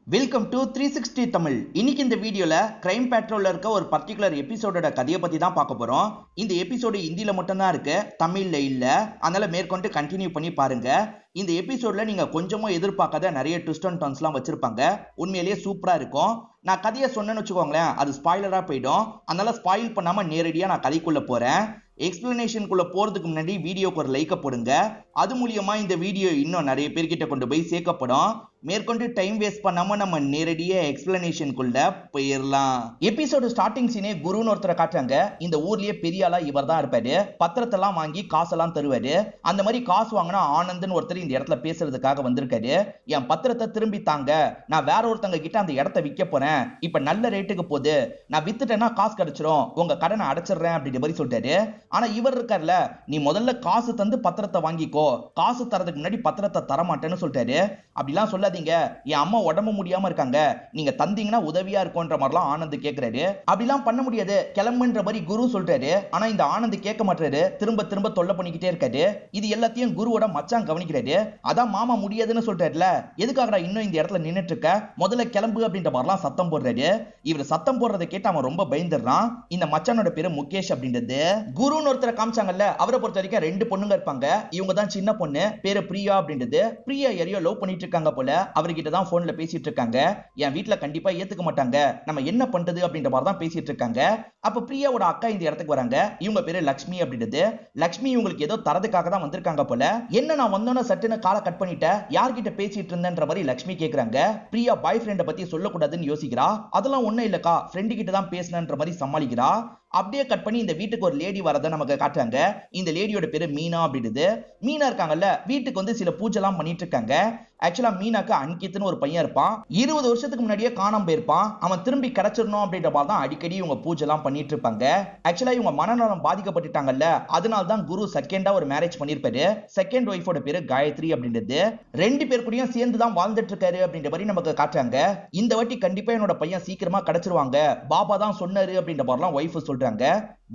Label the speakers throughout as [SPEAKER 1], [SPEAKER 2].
[SPEAKER 1] Welcome to 360 Tamil. இன்னைக்கு இந்த வீடியோல கிரைம் பேட்ரோல்ல இருக்க ஒரு பர்டிகுலர் எபிசோடோட கதையை பத்தி தான் பார்க்க போறோம். இந்த எபிசோடு ஹிந்தில மட்டும் தான் இருக்கு, தமிழ்ல இல்ல. அதனால மேற்கொண்டு கண்டினியூ பண்ணி பாருங்க. இந்த எபிசோட்ல நீங்க கொஞ்சமும் எதிர்பார்க்காத நிறைய ட்விஸ்ட் அண்ட் டர்ன்ஸ்லாம் வச்சிருப்பாங்க. உண்மையிலேயே சூப்பரா இருக்கும். நான் கதையை சொன்னேன்னு வச்சுக்கோங்களேன், அது ஸ்பாயிலரா போயிடும். அதனால ஸ்பாயில் பண்ணாம நேரடியா நான் கதைக்குள்ள போறேன். எக்ஸ்பிளனேஷனுக்குள்ள போறதுக்கு முன்னாடி வீடியோக்கு ஒரு லைக்க போடுங்க. அது மூலியமா இந்த வீடியோ இன்னும் நிறைய பேர்கிட்ட கொண்டு போய் சேர்க்கப்படும். மேற்கொண்டு டைம் வேஸ்ட் பண்ணாம நம்ம நேரடியா எக்ஸ்பிளனேஷனுக்குள்ள போயிடலாம். எபிசோடு ஸ்டார்டிங் சீனே குருன்னு ஒருத்தரை காட்டுறாங்க. இந்த ஊர்லயே பெரிய ஆளா இவர் தான் இருப்பாரு. பத்திரத்தெல்லாம் வாங்கி காசெல்லாம் தருவாரு. அந்த மாதிரி காசு வாங்கினா ஆனந்த்னு ஒருத்தர் இந்த இடத்துல பேசுறதுக்காக வந்திருக்காரு. என் பத்திரத்தை திரும்பி தாங்க, நான் வேற ஒருத்தங்க கிட்ட அந்த இடத்த விற்க போறேன். இப்ப நல்ல ரேட்டுக்கு போகுது, நான் வித்துட்டேன்னா காசு கிடைச்சிரும், உங்க கடனை அடைச்சிடுறேன் அப்படின்ற மாதிரி சொல்றாரு. ஆனா இவர் இருக்கார்ல, நீ முதல்ல காசு தந்து பத்திரத்தை வாங்கிக்கோ, காசு தரதுக்கு முன்னாடி பத்திரத்தை தரமாட்டேன்னு சொல்றாரு. அப்படிலாம் சொல்லாதீங்க, என் அம்மா உடம்பு முடியாம இருக்காங்க, நீங்க தந்தீங்கன்னா உதவியா இருக்கும்ன்ற மாதிரிலாம் ஆனந்த் கேக்குறாரு. அப்படிலாம் பண்ண முடியாது, கிளம்புன்ற மாதிரி குரு சொல்றாரு. ஆனா இந்த ஆனந்த் கேட்க மாட்டாரு, திரும்ப திரும்ப தொல்லை பண்ணிக்கிட்டே இருக்காரு. இது எல்லாத்தையும் குருவோட மச்சான் கவனிக்கிறாரு. அதான் மாமா முடியாதுன்னு சொல்றாருல, எதுக்காகடா இன்னும் இந்த இடத்துல நின்னுட்டு இருக்க, முதல்ல கிளம்பு அப்படின்ற மாதிரிலாம் சத்தம் போடுறாரு. இவர் சத்தம் போடுறதை கேட்டு அவன் ரொம்ப பயந்துடுறான். இந்த மச்சானோட பேரு முகேஷ் அப்படின்றது. குருன்னு ஒருத்தரை காமிச்சாங்கல்ல, அவரை பொறுத்த வரைக்கும் ரெண்டு பொண்ணுங்க இருப்பாங்க. இவங்க தான் சின்ன பொண்ணு, பேரு பிரியா அப்படின்றது. பிரியா யாரையோ லவ் பண்ணிட்டு இருக்காங்க போல, அவர்கிட்ட தான் போன்ல பேசிட்டு இருக்காங்க. என் வீட்டுல கண்டிப்பா ஏத்துக்க மாட்டாங்க, நம்ம என்ன பண்றது அப்படின்ற மாதிரி தான் பேசிட்டு இருக்காங்க. அப்ப பிரியாவோட அக்கா இந்த இடத்துக்கு வராங்க. இவங்க பேரு லக்ஷ்மி அப்படின்றது. லக்ஷ்மி இவங்களுக்கு ஏதோ தரதுக்காக தான் வந்திருக்காங்க போல. என்ன நான் வந்தோன்னு சட்டுன்னு காலை கட் பண்ணிட்டேன், யார்கிட்ட பேசிட்டு இருந்தேன்ற மாதிரி லக்ஷ்மி கேக்குறாங்க. பிரியா பாய் ஃப்ரெண்ட பத்தி சொல்லக்கூடாதுன்னு யோசிக்கிறா. அதெல்லாம் ஒண்ணும் இல்லக்கா, ஃப்ரெண்டு கிட்ட தான் பேசினன்ற மாதிரி சமாளிக்கிறா. அப்படியே கட் பண்ணி இந்த வீட்டுக்கு ஒரு லேடி வரதை நமக்கு காட்டுறாங்க. இந்த லேடியோட பேரு மீனா அப்படின்றது. மீனா இருக்காங்கல்ல, வீட்டுக்கு வந்து சில பூஜை எல்லாம் பண்ணிட்டு இருக்காங்க. ஆக்சுவலா மீனாக்கு அன்கித்னு ஒரு பையன் இருப்பான். 20 வருஷத்துக்கு முன்னாடியே காணாம போயிருப்பான். அவன் திரும்பி கிடைச்சிடணும் அப்படின்ற மாதிரி தான் அடிக்கடி இவங்க பூஜை எல்லாம் பண்ணிட்டு இருப்பாங்க. ஆக்சுவலா இவங்க மனநலம் பாதிக்கப்பட்டுட்டாங்கல்ல, அதனால தான் குரு செகண்டா ஒரு மேரேஜ் பண்ணிருப்பாரு. செகண்ட் ஒய்ஃபோட பேரு காயத்ரி அப்படின்றது. ரெண்டு பேர் கூடயும் சேர்ந்து தான் வாழ்ந்துட்டு இருக்காரு அப்படின்ற மாதிரி நமக்கு காட்டுறாங்க. இந்த வாட்டி கண்டிப்பா என்னோட பையன் சீக்கிரமா கிடைச்சிருவாங்க, பாபா தான் சொன்னாரு அப்படின்ற மாதிரிலாம் ஒய்ஃப் சொல்றாங்க.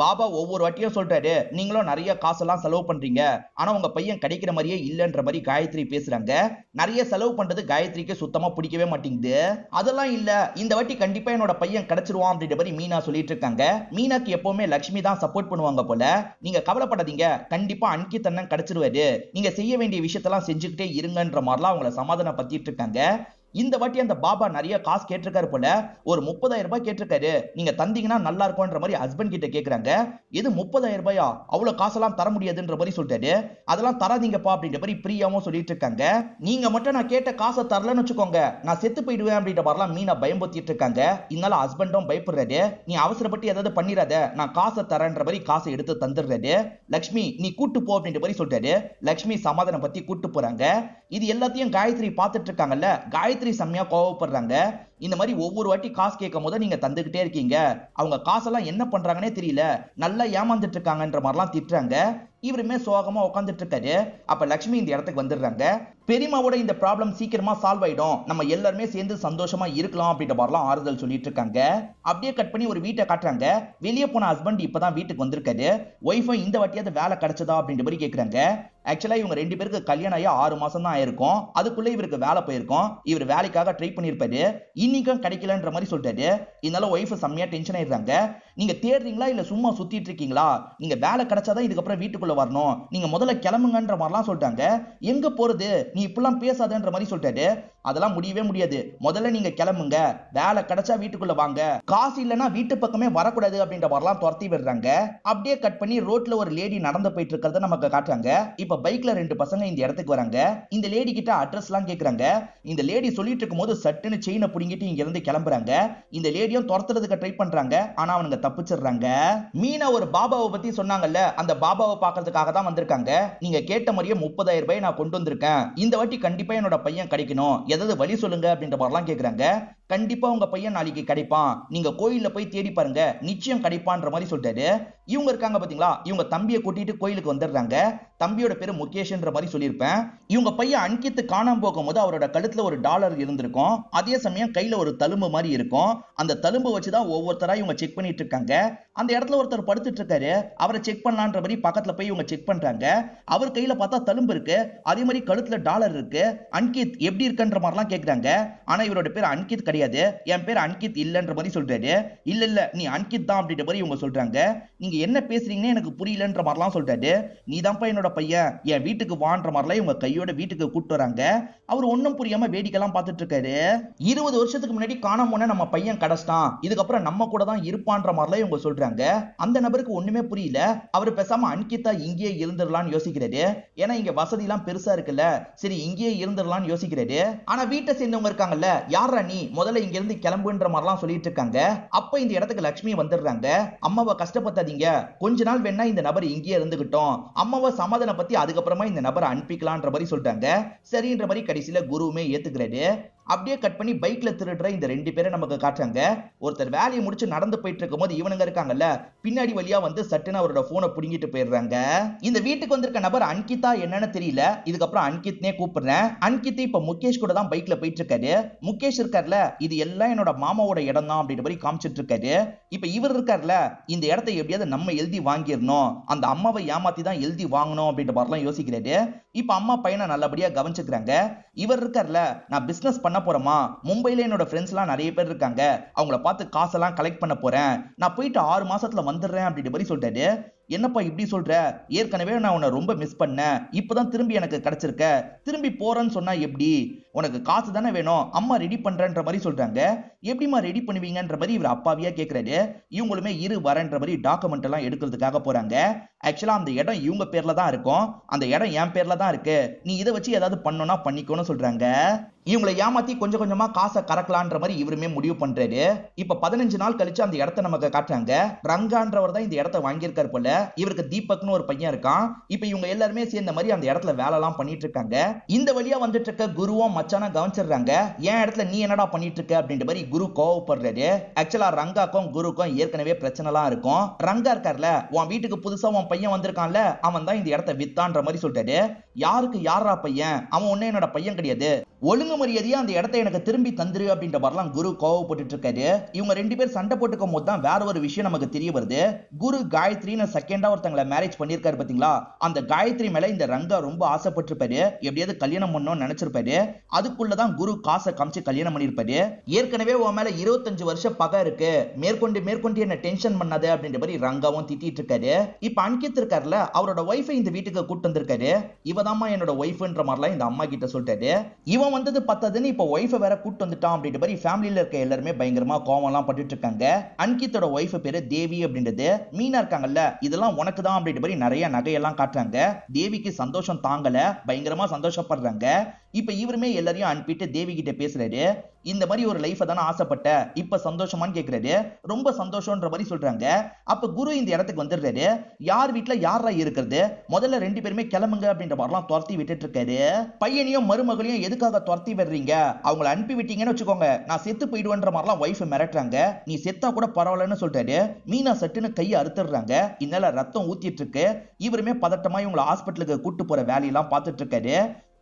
[SPEAKER 1] பாபா ஒவ்வொரு வாட்டியும் சொல்றாரு, நீங்களும் நிறைய காசெல்லாம் செலவு பண்றீங்க, ஆனா உங்க பையன் கிடைக்கிற மாதிரியே இல்லன்ற மாதிரி காயத்ரி பேசுறாங்க. நிறைய செலவு பண்றது காயத்ரிக்கு சுத்தமா பிடிக்கவே மாட்டேங்குது. அதெல்லாம் இல்ல, இந்த வாட்டி கண்டிப்பா என்னோட பையன் கிடைச்சிருவான் அப்படின்ற மாதிரி மீனா சொல்லிட்டு இருக்காங்க. மீனாக்கு எப்பவுமே லட்சுமி தான் சப்போர்ட் பண்ணுவாங்க போல. நீங்க கவலைப்படாதீங்க, கண்டிப்பா அன்கித் அண்ணன் கிடைச்சிருவாரு, நீங்க செய்ய வேண்டிய விஷயத்தெல்லாம் செஞ்சுக்கிட்டே இருங்கன்ற மாதிரிலாம் அவங்கள சமாதானப்படுத்திட்டு இருக்காங்க. இந்த வாட்டி அந்த பாபா நிறைய காசு கேட்டிருக்காரு போல, ஒரு 30,000 ரூபாய் கேட்டிருக்காரு. நீங்க தந்தீங்கன்னா நல்லா இருக்கும்ன்ற மாதிரி ஹஸ்பண்ட் கிட்ட கேக்குறாங்க. இது 30,000 ரூபாயா, அவ்வளவு காசெல்லாம் தர முடியாதுன்ற மாதிரி சொல்றாரு. அதெல்லாம் தராதீங்கப்பா அப்படின்ற மாதிரி பிரியாவும் சொல்லிட்டு இருக்காங்க. நீங்க மட்டும் நான் கேட்ட காசை தரலன்னு வச்சுக்கோங்க, நான் செத்து போயிடுவேன் அப்படின்ற மாதிரிலாம் மீனா பயம்படுத்திட்டு இருக்காங்க. இதனால ஹஸ்பண்டும் பயப்படுறாரு. நீ அவசரப்பட்டு ஏதாவது பண்ணிடாத, நான் காசை தரேன்ற மாதிரி காசை எடுத்து தந்துடுறாரு. லட்சுமி நீ கூட்டு போ அப்படின்ற மாதிரி சொல்றாரு. லட்சுமி சமாதானம் பத்தி கூட்டு போறாங்க. இது எல்லாத்தையும் காயத்ரி பார்த்துட்டு இருக்காங்கல்ல, காயத்ரி செம்மையா கோவப்படுறாங்க. இந்த மாதிரி ஒவ்வொரு வாட்டி காசு கேட்கும் போது நீங்க தந்துகிட்டே இருக்கீங்க, அவங்க காசெல்லாம் என்ன பண்றாங்கன்னே தெரியல, நல்லா ஏமாந்துட்டு இருக்காங்கன்ற மாதிரிலாம் திட்டுறாங்க. இவருமே சோகமா உட்காந்துட்டு இருக்காரு. அப்ப லட்சுமி இந்த இடத்துக்கு வந்துடுறாங்க. பெரியமாவோட இந்த ப்ராப்ளம் சீக்கிரமா சால்வ் ஆயிடும், நம்ம எல்லாருமே சேர்ந்து சந்தோஷமா இருக்கலாம் அப்படின்ற மாதிரிலாம் ஆறுதல் சொல்லிட்டு இருக்காங்க. அப்படியே கட் பண்ணி ஒரு வீட்டை காட்டுறாங்க. வெளியே போன ஹஸ்பண்ட் இப்பதான் வீட்டுக்கு வந்திருக்காரு. ஒய்ஃபும் இந்த வாட்டியாவது வேலை கிடைச்சதா அப்படின்ற மாதிரி கேக்குறாங்க. ஆக்சுவலா இவங்க ரெண்டு பேருக்கு கல்யாணம் ஆகி 6 மாசம் தான் ஆயிருக்கும். அதுக்குள்ள இவருக்கு வேலை போயிருக்கும். இவர் வேலைக்காக ட்ரை பண்ணிருப்பாரு, இன்னைக்கும் கிடைக்கலன்ற மாதிரி சொல்றாரு. இதனால ஒய்ஃப் செம்மையா டென்ஷன் ஆயிடுறாங்க. நீங்க தேடுறீங்களா இல்ல சும்மா சுத்திட்டு இருக்கீங்களா, நீங்க வேலை கிடைச்சாதான் இதுக்கப்புறம் வீட்டுக்குள்ள வரணும், நீங்க முதல்ல கிளம்புங்கன்ற மாதிரிலாம் சொல்றாங்க. எங்க போறது, நீ இப்பெல்லாம் பேசாதன்ற மாதிரி சொல்றாரு. அதெல்லாம் முடியவே முடியாது, முதல்ல நீங்க கிளம்புங்க, வேலை கிடைச்சா வீட்டுக்குள்ள வாங்க, காசு இல்லைன்னா வீட்டு பக்கமே வரக்கூடாது அப்படின்ற மாதிரிலாம் துரத்தி விடுறாங்க. அப்படியே கட் பண்ணி ரோட்ல ஒரு லேடி நடந்து போயிட்டு இருக்கிறத நமக்கு காட்டுறாங்க. இப்ப பைக்ல ரெண்டு பசங்க இந்த இடத்துக்கு வராங்க. இந்த லேடி கிட்ட அட்ரஸ் எல்லாம் கேக்குறாங்க. இந்த லேடி சொல்லிட்டு இருக்கும் போது சட்டுன்னு செயினை புடிங்கிட்டு இங்க இருந்து கிளம்புறாங்க. இந்த லேடியும் துரத்துறதுக்கு ட்ரை பண்றாங்க, ஆனா அவனுங்க தப்பிச்சிடுறாங்க. மீனா ஒரு பாபாவை பத்தி சொன்னாங்கல்ல, அந்த பாபாவை பாக்குறதுக்காக தான் வந்திருக்காங்க. நீங்க கேட்ட மாதிரியே 30,000 ரூபாய் நான் கொண்டு வந்திருக்கேன், இந்த வாட்டி கண்டிப்பா என்னோட பையன் கிடைக்கணும், ஏதாவது வழி சொல்லுங்க அப்படின்ற மாதிரிலாம் கேக்குறாங்க. கண்டிப்பா உங்க பையன் நாளைக்கு கிடைப்பான், நீங்க கோயில்ல போய் தேடி பாருங்க, நிச்சயம் கிடைப்பான்ற மாதிரி சொல்றாரு. இவங்க இருக்காங்க பாத்தீங்களா, இவங்க தம்பியை கூட்டிட்டு கோயிலுக்கு வந்துடுறாங்க. தம்பியோட பேரு முகேஷ்ன்ற மாதிரி சொல்லியிருப்பேன். இவங்க பையன் அன்கித் காணாம போகும்போது அவரோட கழுத்துல ஒரு டாலர் இருந்திருக்கும். அதே சமயம் கையில ஒரு தழும்பு மாதிரி இருக்கும். அந்த தழும்பு வச்சுதான் ஒவ்வொருத்தரா இவங்க செக் பண்ணிட்டு இருக்காங்க. அந்த இடத்துல ஒருத்தர் படுத்துட்டு இருக்காரு. அவரை செக் பண்ணலான்ற மாதிரி பக்கத்துல போய் இவங்க செக் பண்றாங்க. அவர் கையில பார்த்தா தழும்பு இருக்கு. அதே மாதிரி கழுத்துல டாலர் இருக்கு. அன்கித் எப்படி இருக்குன்ற மாதிரிலாம் கேக்குறாங்க. ஆனா இவரோட பேர் அன்கித் கிடையாது. என் பேர் அன்கித் இல்லன்ற மாதிரி சொல்றாரு. இல்ல நீ அன்கித் தான் அப்படின்ற மாதிரி இவங்க சொல்றாங்க. நீங்க என்ன பேசுறீங்கன்னு எனக்கு புரியலன்ற மாதிரிலாம் சொல்றாரு. நீ தான்ப்பா என்னோட பையன், என் வீட்டுக்கு வான்ற மாதிரிலாம் இவங்க கையோட வீட்டுக்கு கூட்டு வராங்க. அவர் ஒன்னும் புரியாம வேடிக்கைலாம் பார்த்துட்டு இருக்காரு. 20 வருஷத்துக்கு முன்னாடி காணாம போன நம்ம பையன் கிடைச்சிட்டான், இதுக்கப்புறம் நம்ம கூட தான் இருப்பான்ற மாதிரிலாம் இவங்க சொல்றாங்க. அந்த நபருக்கு ஒண்ணுமே புரியல. அவர் பேசாம அன்கிதா இங்கேயே இருந்துடலாம்னு யோசிக்கிறாரு. ஏன்னா இங்க வசதி எல்லாம் பெருசா இருக்குல்ல, சரி இங்கேயே இருந்துடலாம்னு யோசிக்கிறாரு. ஆனா வீட்டை சேர்ந்தவங்க இருக்காங்கல்ல, யாரா நீ, முதல்ல இங்க இருந்து கிளம்புன்ற மாதிரிலாம் சொல்லிட்டு இருக்காங்க. அப்ப இந்த இடத்துக்கு லட்சுமி வந்துடுறாங்க. அம்மாவை கஷ்டப்படுத்தாதீங்க, கொஞ்ச நாள் வேணா இந்த நபர் இங்கேயே இருந்துகிட்டோம், அம்மாவை சமாதான பத்தி அதுக்கப்புறமா இந்த நபரை அனுப்பிக்கலான்ற மாதிரி சொல்றாங்க. சரின்ற மாதிரி கடைசியில குருவுமே ஏத்துக்கிறாரு. அப்படியே கட் பண்ணி பைக்ல திருடுற இந்த 2 பேரை நமக்கு காட்டுறாங்க. ஒருத்தர் வேலையை முடிச்சு நடந்து போயிட்டு இருக்கும் போது இவனுங்க இருக்காங்கல்ல, பின்னாடி வழியா வந்து சட்டுன்னு அவரோட போனை புடுங்கிட்டு போயிடுறாங்க. இந்த வீட்டுக்கு வந்திருக்க நபர் அன்கிதா என்னன்னு தெரியல. இதுக்கப்புறம் அன்கித்னே கூப்பிடுறேன். அன்கித் இப்ப முகேஷ் கூட தான் பைக்ல போயிட்டு இருக்காரு. முகேஷ் இருக்காருல, இது எல்லாம் என்னோட மாமாவோட இடம் தான் அப்படின்ற மாதிரி காமிச்சிட்டு இருக்காரு. இப்ப இவர் இருக்காருல, இந்த இடத்தை எப்படியாவது நம்ம எழுதி வாங்கிடணும், அந்த அம்மாவை ஏமாத்தி தான் எழுதி வாங்கணும் அப்படின்ற மாதிரிலாம் யோசிக்கிறாரு. இப்ப அம்மா பையனை நல்லபடியா கவனிச்சுக்கிறாங்க. இவர் இருக்காருல, நான் பிசினஸ் பண்ண போறேமா, மும்பைல என்னோட ஃப்ரெண்ட்ஸ் எல்லாம் நிறைய பேர் இருக்காங்க, அவங்கள பார்த்து காசெல்லாம் கலெக்ட் பண்ண போறேன், நான் போயிட்டு 6 மாசத்துல வந்துடுறேன் அப்படின்ற மாதிரி சொல்றாரு. என்னப்பா இப்படி சொல்ற, ஏற்கனவே நான் உன்னை ரொம்ப மிஸ் பண்ணேன், இப்பதான் திரும்பி எனக்கு கிடைச்சிருக்க, திரும்பி போறேன்னு சொன்னா எப்படி, உனக்கு காசு தானே வேணும், அம்மா ரெடி பண்றேன்ற மாதிரி சொல்றாங்க. எப்படிமா ரெடி பண்ணுவீங்கன்ற மாதிரி இவர் அப்பாவியா கேக்குறாரு. இவங்களுமே இரு வரன்ற மாதிரி டாக்குமெண்ட் எல்லாம் எடுக்கிறதுக்காக போறாங்க. ஆக்சுவலா அந்த இடம் இவங்க பேர்ல தான் இருக்கும், அந்த இடம் என் பேர்ல தான் இருக்கு, நீ இதை வச்சு ஏதாவது பண்ணணும்னா பண்ணிக்கோன்னு சொல்றாங்க. இவங்களை ஏமாத்தி கொஞ்சம் கொஞ்சமா காசை கறக்கலான்ற மாதிரி இவருமே முடிவு பண்றாரு. இப்ப 15 நாள் கழிச்சு அந்த இடத்தை நமக்கு காட்டுறாங்க. ரங்கான்றவர் தான் இந்த இடத்தை வாங்கியிருக்காரு போல. இவருக்கு தீபக்னு ஒரு பையன் இருக்கான். இப்ப இவங்க எல்லாருமே சேர்ந்த மாதிரி அந்த இடத்துல வேலை எல்லாம் பண்ணிட்டு இருக்காங்க. இந்த வழியா வந்துட்டு இருக்க குருவும் மச்சான கவனிச்சிடுறாங்க. என் இடத்துல நீ என்னடா பண்ணிட்டு இருக்க அப்படின்ற மாதிரி குரு கோவப்படுறாரு. ஆக்சுவலா ரங்காக்கும் குருக்கும் ஏற்கனவே பிரச்சனை எல்லாம் இருக்கும். ரங்கா இருக்கார்ல, உன் வீட்டுக்கு புதுசா உன் பையன் வந்திருக்கான்ல, அவன் தான் இந்த இடத்தை வித்தான்ற மாதிரி சொல்றாரு. யாருக்கு யாரா பையன், அவன் ஒண்ணு என்னோட பையன் கிடையாது, ஒழுங்கு மரியாதையா அந்த இடத்தை எனக்கு திரும்பி தந்துரு அப்படின்ற மாதிரிலாம் குரு கோவப்பட்டு இருக்காரு. இவங்க 2 பேர் சண்டை போட்டுக்கும் போது தான் வேற ஒரு விஷயம் நமக்கு தெரிய வருது. குரு காயத்ரின்னு செகண்டா ஒருத்தங்களை மேரேஜ் பண்ணிருக்காரு பாத்தீங்களா, அந்த காயத்ரி மேல இந்த ரங்கா ரொம்ப ஆசைப்பட்டிருப்பாரு, எப்படியாவது கல்யாணம் பண்ணணும்னு நினைச்சிருப்பாரு. அதுக்குள்ளதான் குரு காசை காமிச்சு கல்யாணம் பண்ணிருப்பாரு. ஏற்கனவே உன் மேல 25 வருஷம் பகை இருக்கு, மேற்கொண்டு என்ன டென்ஷன் பண்ணாத அப்படின்ற மாதிரி ரங்காவும் திட்டிட்டு இருக்காரு. இப்ப அன்கித் இருக்காருல, அவரோட ஒய்ஃபை இந்த வீட்டுக்கு கூட்டு வந்திருக்காரு. இவதாம்மா என்னோட ஒய்ஃப்ன்ற மாதிரிலாம் இந்த அம்மா கிட்ட சொல்லிட்டாரு. இவன் வந்தது பத்தாதுன்னு இப்ப ஒய்ஃபை வேற கூட்டு வந்துட்டான் அப்படின்ற மாதிரி ஃபேமிலியில இருக்க எல்லாருமே பயங்கரமா கோவம் எல்லாம் பட்டுட்டு இருக்காங்க. அன்கித்தோட ஒய்ஃப் பேரு தேவி அப்படின்றது. மீனா இருக்காங்கல்ல, இதெல்லாம் உனக்கு தான் அப்படின்ற மாதிரி நிறைய நகையெல்லாம் காட்டுறாங்க. தேவிக்கு சந்தோஷம் தாங்கல, பயங்கரமா சந்தோஷப்படுறாங்க. இப்ப இவருமே எல்லாரையும் அனுப்பிட்டு தேவி கிட்ட பேசுறாரு. இந்த மாதிரி ஒரு லைஃப் தானே ஆசைப்பட்ட, இப்ப சந்தோஷமான்னு கேக்குறாரு. ரொம்ப சந்தோஷம்ன்ற மாதிரி சொல்றாங்க. அப்ப குரு இந்த இடத்துக்கு வந்துடுறாரு. யார் வீட்டுல யாரா இருக்கிறது, முதல்ல 2 பேருமே கிளம்புங்க அப்படின்ற மாதிரிலாம் துரத்தி விட்டுட்டு இருக்காரு. பையனையும் மருமகளையும் எதுக்காக துரத்தி விடுறீங்க, அவங்களை அனுப்பி விட்டீங்கன்னு வச்சுக்கோங்க, நான் செத்து போயிடுவேன்ற மாதிரிலாம் ஒய்ஃப் மிரட்டுறாங்க. நீ செத்தா கூட பரவாயில்லன்னு சொல்றாரு. மீனா சட்டுன்னு கையை அறுத்துடுறாங்க. இதனால ரத்தம் ஊத்திட்டு இருக்கு. இவருமே பதட்டமா இவங்களை ஹாஸ்பிட்டலுக்கு கூட்டு போற வேலையெல்லாம் பார்த்துட்டு இருக்காரு.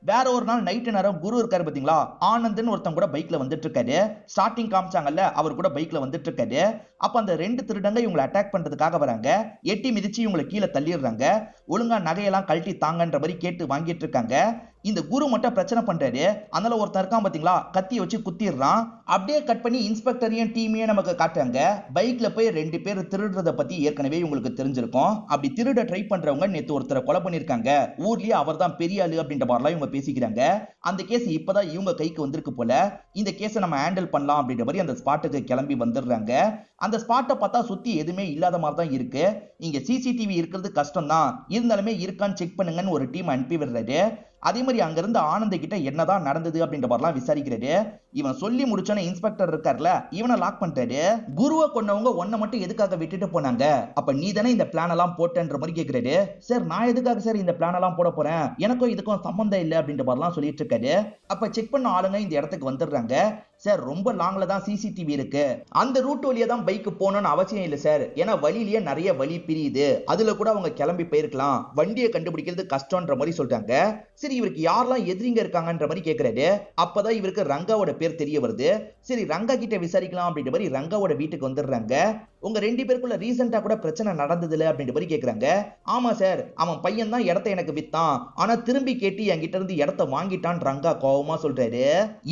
[SPEAKER 1] வேற ஒரு நாள் நைட்டு நேரம் குரு இருக்காரு பாத்தீங்களா, ஆனந்த்னு ஒருத்தன் கூட பைக்ல வந்துட்டு இருக்காரு. ஸ்டார்டிங் காமிச்சாங்கல்ல, அவர் கூட பைக்ல வந்துட்டு இருக்காரு. அப்ப அந்த 2 திருடங்க இவங்களை அட்டாக் பண்றதுக்காக வராங்க. எட்டி மிதிச்சு இவங்களை கீழே தள்ளிடுறாங்க. ஒழுங்கா நகையெல்லாம் கழட்டி தாங்கன்ற மாதிரி கேட்டு வாங்கிட்டு இருக்காங்க. இந்த குரு மட்டும் பிரச்சனை பண்றாரு. அதனால ஒருத்தன் இருக்கான் பாத்தீங்களா, கத்தியை வச்சு குத்திடுறான். அப்படியே கட் பண்ணி இன்ஸ்பெக்டரையும் டீமையும் நமக்கு காட்டுறாங்க. பைக்ல போய் 2 பேர் திருடுறத பத்தி ஏற்கனவே உங்களுக்கு தெரிஞ்சிருக்கும். அப்படி திருட ட்ரை பண்றவங்க நேத்து ஒருத்தரை கொலை பண்ணிருக்காங்க. ஊர்லயே அவர் தான் பெரிய ஆளு அப்படின்ற மாதிரிலாம் இவங்க பேசிக்கிறாங்க. அந்த கேஸ் இப்பதான் இவங்க கைக்கு வந்திருக்கு போல. இந்த கேஸை நம்ம ஹேண்டில் பண்ணலாம் அப்படின்ற மாதிரி அந்த ஸ்பாட்டுக்கு கிளம்பி வந்துடுறாங்க. அந்த ஸ்பாட்டை பார்த்தா சுத்தி எதுவுமே இல்லாத மாதிரி தான் இருக்கு. இங்க சிசிடிவி இருக்கிறது கஷ்டம் தான், இருந்தாலுமே இருக்கான்னு செக் பண்ணுங்கன்னு ஒரு டீம் அனுப்பி விடுறாரு. அதே மாதிரி அங்க இருந்து ஆனந்த் கிட்ட என்னதான் நடந்தது அப்படின்ற மாதிரிலாம் விசாரிக்கிறாரு. இவன் சொல்லி முடிச்சோன்னு இன்ஸ்பெக்டர் இருக்கார்ல, இவனை லாக் பண்றாரு. குருவை கொண்டவங்க ஒன்ன மட்டும் எதுக்காக விட்டுட்டு போனாங்க, அப்ப நீ தானே இந்த பிளான் எல்லாம் போட்டன்ற மாதிரி கேக்குறாரு. சார் நான் எதுக்காக சார் இந்த பிளான் எல்லாம் போட போறேன், எனக்கும் இதுக்கும் சம்பந்தம் இல்லை அப்படின்ற மாதிரிலாம் சொல்லிட்டு இருக்காரு. அப்ப செக் பண்ண ஆளுங்க இந்த இடத்துக்கு வந்துடுறாங்க. சார் ரொம்ப லாங்ல தான் சிசிடிவி இருக்கு, அந்த ரூட் வழியா தான் பைக் போகணும்னு அவசியம் இல்லை சார், ஏன்னா வழியிலேயே நிறைய வழி பிரியுது, அதுல கூட அவங்க கிளம்பி போயிருக்கலாம், வண்டியை கண்டுபிடிக்கிறது கஷ்டம்ன்ற மாதிரி சொல்றாங்க. சரி இவருக்கு யாரெல்லாம் எதிரிங்க இருக்காங்கன்ற மாதிரி கேட்கிறாரு. அப்பதான் இவருக்கு ரங்காவோட பேர் தெரிய வருது. சரி ரங்கா கிட்ட விசாரிக்கலாம் அப்படின்ற மாதிரி ரங்காவோட வீட்டுக்கு வந்துடுறாங்க. உங்க 2 பேருக்குள்ள ரீசெண்டா கூட பிரச்சனை நடந்ததுல அப்படின்ற மாதிரி கேக்குறாங்க. ஆமா சார், அவன் பையன் தான் இடத்தை எனக்கு வித்தான், ஆனா திரும்பி கேட்டு என்கிட்ட இருந்து இடத்தை வாங்கிட்டான் ரங்கா கோவமா சொல்றாரு.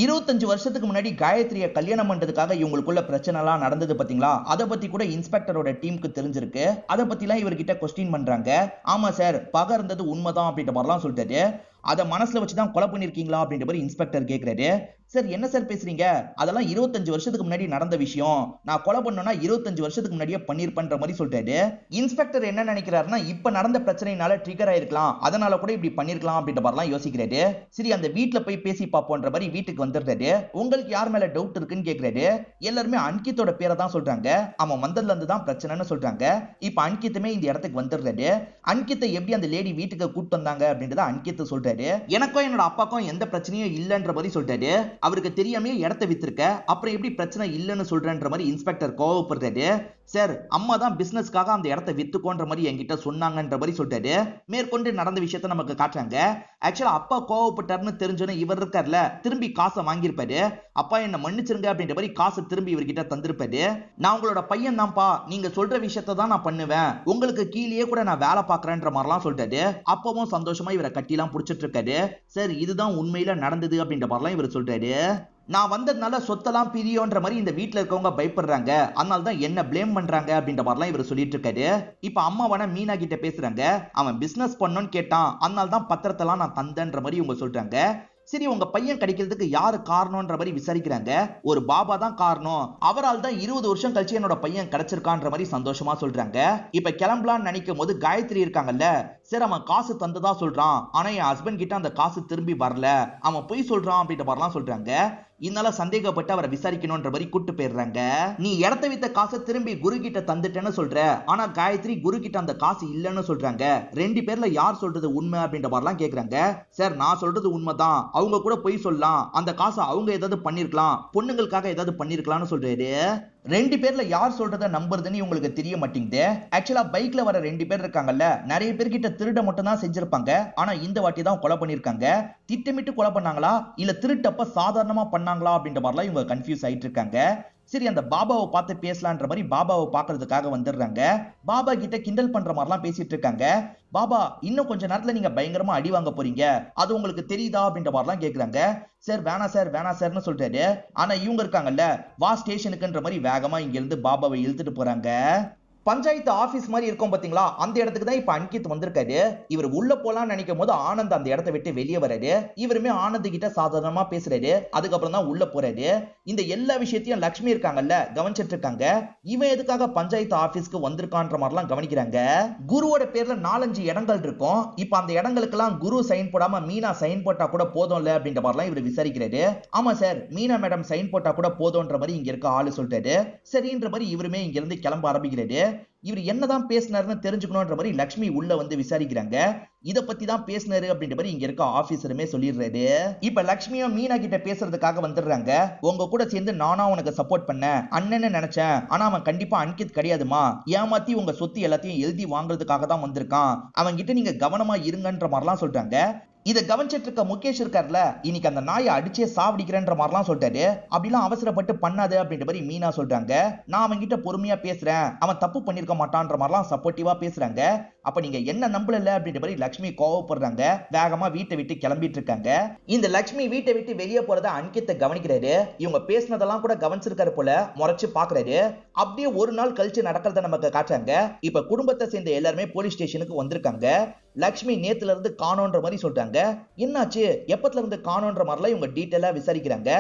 [SPEAKER 1] 25 வருஷத்துக்கு முன்னாடி காயத்ரியை கல்யாணம் பண்றதுக்காக இவங்களுக்குள்ள பிரச்சனை எல்லாம் நடந்தது பாத்தீங்களா, அதை பத்தி கூட இன்ஸ்பெக்டரோட டீமுக்கு தெரிஞ்சிருக்கு. அதை பத்தி எல்லாம் இவர்கிட்ட கொஸ்டின் பண்றாங்க. ஆமா சார், பகை இருந்தது உண்மைதான் அப்படின்ற மாதிரிலாம் சொல்லிட்டாரு. அதை மனசுல வச்சுதான் கொலை பண்ணிருக்கீங்களா அப்படின்ற மாதிரி இன்ஸ்பெக்டர் கேட்கிறாரு. சார் என்ன சார் பேசுறீங்க, அதெல்லாம் 25 வருஷத்துக்கு முன்னாடி நடந்த விஷயம், நான் கொலை பண்ணனா 25 வருஷத்துக்கு முன்னாடியே பண்ணிருப்பேன்ற மாதிரி சொல்றாரு. இன்ஸ்பெக்டர் என்ன நினைக்கிறாருன்னா இப்ப நடந்த பிரச்சனைனால ட்ரிகர் ஆயிருக்கலாம், அதனால கூட இப்படி பண்ணிருக்கலாம் அப்படின்ற மாதிரிலாம் யோசிக்கிறாரு. சரி அந்த வீட்டுல போய் பேசி பாப்போன்ற மாதிரி வீட்டுக்கு வந்துடுறாரு. உங்களுக்கு யார் மேல டவுட் இருக்குன்னு கேட்கிறாரு. எல்லாருமே அன்கித்தோட பேரை தான் சொல்றாங்க, அவன் வந்ததுல இருந்து தான் பிரச்சனைன்னு சொல்றாங்க. இப்ப அன்கித்துமே இந்த இடத்துக்கு வந்துடுறாரு. அன்கித்தை எப்படி அந்த லேடி வீட்டுக்கு கூட்டு வந்தாங்க அப்படின்றத அன்கித்து சொல்றாரு. எனக்கும் என்னோட அப்பாக்கும் எந்த பிரச்சனையும் இல்லைன்ற மாதிரி சொல்றாரு. அவருக்கு தெரியாமே இடத்தை வித்திருக்க, அப்புறம் எப்படி பிரச்சனை இல்லைன்னு சொல்றேன்ற மாதிரி இன்ஸ்பெக்டர் கோவப்படுறாரு. சார் அம்மா தான் பிசினஸ்க்காக அந்த இடத்தை வித்துக்கோன்ற மாதிரி என்கிட்ட சொன்னாங்கன்ற மாதிரி சொல்றாரு. மேற்கொண்டு நடந்த விஷயத்த நமக்கு காட்டுறாங்க. ஆக்சுவலா அப்பா கோவப்பட்டாருன்னு தெரிஞ்சோன்னு இவர் இருக்கார்ல, திரும்பி காசை வாங்கியிருப்பாரு. அப்பா என்ன மன்னிச்சிருங்க அப்படின்ற மாதிரி காசை திரும்பி இவர்கிட்ட தந்திருப்பாரு. நான் உங்களோட பையன் தான்ப்பா, நீங்க சொல்ற விஷயத்த தான் நான் பண்ணுவேன், உங்களுக்கு கீழே கூட நான் வேலை பாக்குறேன்ற மாதிரிலாம் சொல்றாரு. அப்பவும் சந்தோஷமா இவரை கட்டிலாம் புடிச்சிட்டு இருக்காரு. சார் இதுதான் உண்மையில நடந்தது அப்படின்ற மாதிரிலாம் இவர் சொல்றாரு. நான் வந்ததுனால சொத்தெல்லாம் பிரியோன்ற மாதிரி இந்த வீட்டுல இருக்கவங்க பயப்படுறாங்க, அதனால தான் என்ன பிளேம் பண்றாங்க அப்படின்ற மாதிரிலாம் இவர் சொல்லிட்டு இருக்காரு. இப்ப அம்மாவான மீனா கிட்ட பேசுறாங்க. அவன் பிசினஸ் பண்ணணும்னு கேட்டான், அதனால தான் பத்திரத்தெல்லாம் நான் தந்தேன்ற மாதிரி இவங்க சொல்றாங்க. சரி உங்க பையன் கிடைக்கிறதுக்கு யாரு காரணம்ன்ற மாதிரி விசாரிக்கிறாங்க. ஒரு பாபா தான் காரணம், அவரால் தான் 20 வருஷம் கழிச்சு என்னோட பையன் கிடைச்சிருக்கான்ற மாதிரி சந்தோஷமா சொல்றாங்க. இப்ப கிளம்பலான்னு நினைக்கும் போது காயத்ரி இருக்காங்கல்ல, சரி அவன் காசு தந்ததா சொல்றான், ஆனா என் ஹஸ்பண்ட் கிட்ட அந்த காசு திரும்பி வரல, அவன் பொய் சொல்றான் அப்படின்ற மாதிரிலாம் சொல்றாங்க. இதனால சந்தேகப்பட்டு அவரை விசாரிக்கணும்ன்ற மாதிரி கூட்டு போயிடுறாங்க. நீ இடத்த வித்த காசை திரும்பி குரு கிட்ட தந்துட்டேன்னு சொல்ற, ஆனா காயத்ரி குரு கிட்ட அந்த காசு இல்லைன்னு சொல்றாங்க. 2 பேர்ல யார் சொல்றது உண்மை அப்படின்ற மாதிரிலாம் கேக்குறாங்க. சார் நான் சொல்றது உண்மைதான், அவங்க கூட பொய் சொல்லலாம், அந்த காசை அவங்க ஏதாவது பண்ணிருக்கலாம், பொண்ணுங்களுக்காக ஏதாவது பண்ணிருக்கலாம்னு சொல்றாரு. 2 பேர்ல யார் சொல்றத நம்புறதுன்னு உங்களுக்கு தெரிய மாட்டேங்குது. ஆக்சுவலா பைக்ல வர 2 பேர் இருக்காங்கல்ல, நிறைய பேர்கிட்ட திருட மட்டும் தான் செஞ்சிருப்பாங்க, ஆனா இந்த வாட்டி தான் கொலை பண்ணிருக்காங்க. திட்டமிட்டு கொலை பண்ணாங்களா இல்ல திருட்டப்ப சாதாரணமா பண்ணாங்களா அப்படின்ற மாதிரிலாம் இவங்க கன்ஃபியூஸ் ஆயிட்டு இருக்காங்க. சரி அந்த பாபாவை பார்த்து பேசலான்ற மாதிரி பாபாவை பாக்குறதுக்காக வந்துடுறாங்க. பாபா கிட்ட கிண்டல் பண்ற மாதிரிலாம் பேசிட்டு இருக்காங்க. பாபா இன்னும் கொஞ்ச நேரத்துல நீங்க பயங்கரமா அடி வாங்க போறீங்க, அது உங்களுக்கு தெரியுதா அப்படின்ற மாதிரிலாம் கேக்குறாங்க. சார் வேணா சார்னு சொல்றாரு. ஆனா இவங்க இருக்காங்கல்ல, வா ஸ்டேஷனுக்குன்ற மாதிரி வேகமா இங்க இருந்து பாபாவை இழுத்துட்டு போறாங்க. பஞ்சாயத்து ஆபீஸ் மாதிரி இருக்கும் பாத்தீங்களா, அந்த இடத்துக்கு தான் இப்ப அன்கித் வந்திருக்காரு. இவர் உள்ள போலான்னு நினைக்கும் போது ஆனந்த் அந்த இடத்தை விட்டு வெளியே வராரு. இவருமே ஆனந்த் கிட்ட சாதாரணமா பேசுறாரு. அதுக்கப்புறம் தான் உள்ள போறாரு. இந்த எல்லா விஷயத்தையும் லட்சுமி இருக்காங்கல்ல கவனிச்சிட்டு இருக்காங்க. இவன் எதுக்காக பஞ்சாயத்து ஆபீஸ்க்கு வந்திருக்கான்ற மாதிரிலாம் கவனிக்கிறாங்க. குருவோட பேர்ல 4-5 இடங்கள் இருக்கும். இப்ப அந்த இடங்களுக்கெல்லாம் குரு சைன் போடாம மீனா சைன் போட்டா கூட போதும்ல அப்படின்ற மாதிரிலாம் இவர் விசாரிக்கிறாரு. ஆமா சார், மீனா மேடம் சைன் போட்டா கூட போதும்ன்ற மாதிரி இங்க இருக்க ஆளு சொல்றாரு. சரின்ற மாதிரி இவருமே இங்க இருந்து கிளம்ப ஆரம்பிக்கிறாரு. இவர் என்னதான் பேசினாருன்னு தெரிஞ்சுக்கணும்ன்ற மாதிரி லட்சுமி உள்ள வந்து விசாரிக்கிறாங்க. இத பத்தி தான் பேசினாரு அப்படின்ற மாதிரி இங்க இருக்க ஆபீசருமே சொல்லிடுறாரு. இப்ப லட்சுமியும் மீனா கிட்ட பேசுறதுக்காக வந்துடுறாங்க. உங்க கூட சேர்ந்து நானா உனக்கு சப்போர்ட் பண்ண அண்ணன்னு நினைச்சேன், ஆனா அவன் கண்டிப்பா அன்கித் கிடையாதுமா, ஏமாத்தி உங்க சொத்து எல்லாத்தையும் எழுதி வாங்குறதுக்காக தான் வந்திருக்கான், அவன் கிட்ட நீங்க கவனமா இருங்கன்ற மாதிரிலாம் சொல்றாங்க. இதை கவனிச்சிட்டு இருக்க முகேஷ் இருக்கார்ல, இன்னைக்கு அந்த நாயை அடிச்சே சாவடிக்கிறேன்ற மாதிரிலாம் சொல்லிட்டாரு. அப்படிலாம் அவசரப்பட்டு பண்ணாது அப்படின்ற மாதிரி மீனா சொல்றாங்க. நான் அவன் கிட்ட பொறுமையா பேசுறேன், அவன் தப்பு பண்ணிருக்க மாட்டான்ற மாதிரிலாம் சப்போர்ட்டிவா பேசுறாங்க. அப்ப நீங்க என்ன நம்பல அப்படின்ற மாதிரி லட்சுமி கோவப்படுறாங்க. வேகமா வீட்டை விட்டு கிளம்பிட்டு இருக்காங்க. இந்த லட்சுமி வீட்டை விட்டு வெளியே போறத அன்கித்தை கவனிக்கிறாரு. இவங்க பேசினதெல்லாம் கூட கவனிச்சிருக்காரு போல, முறைச்சு பாக்குறாரு. அப்படியே ஒரு நாள் கழிச்சு நடக்கிறத நமக்கு காட்டுறாங்க. இப்ப குடும்பத்தை சேர்ந்த எல்லாருமே போலீஸ் ஸ்டேஷனுக்கு வந்திருக்காங்க. லட்சுமி நேத்துல இருந்து காணோன்ற மாதிரி சொல்றாங்க. என்னாச்சு, எப்பத்துல இருந்து காணோன்ற மாதிரிலாம் இவங்க டீட்டெயிலா விசாரிக்கிறாங்க.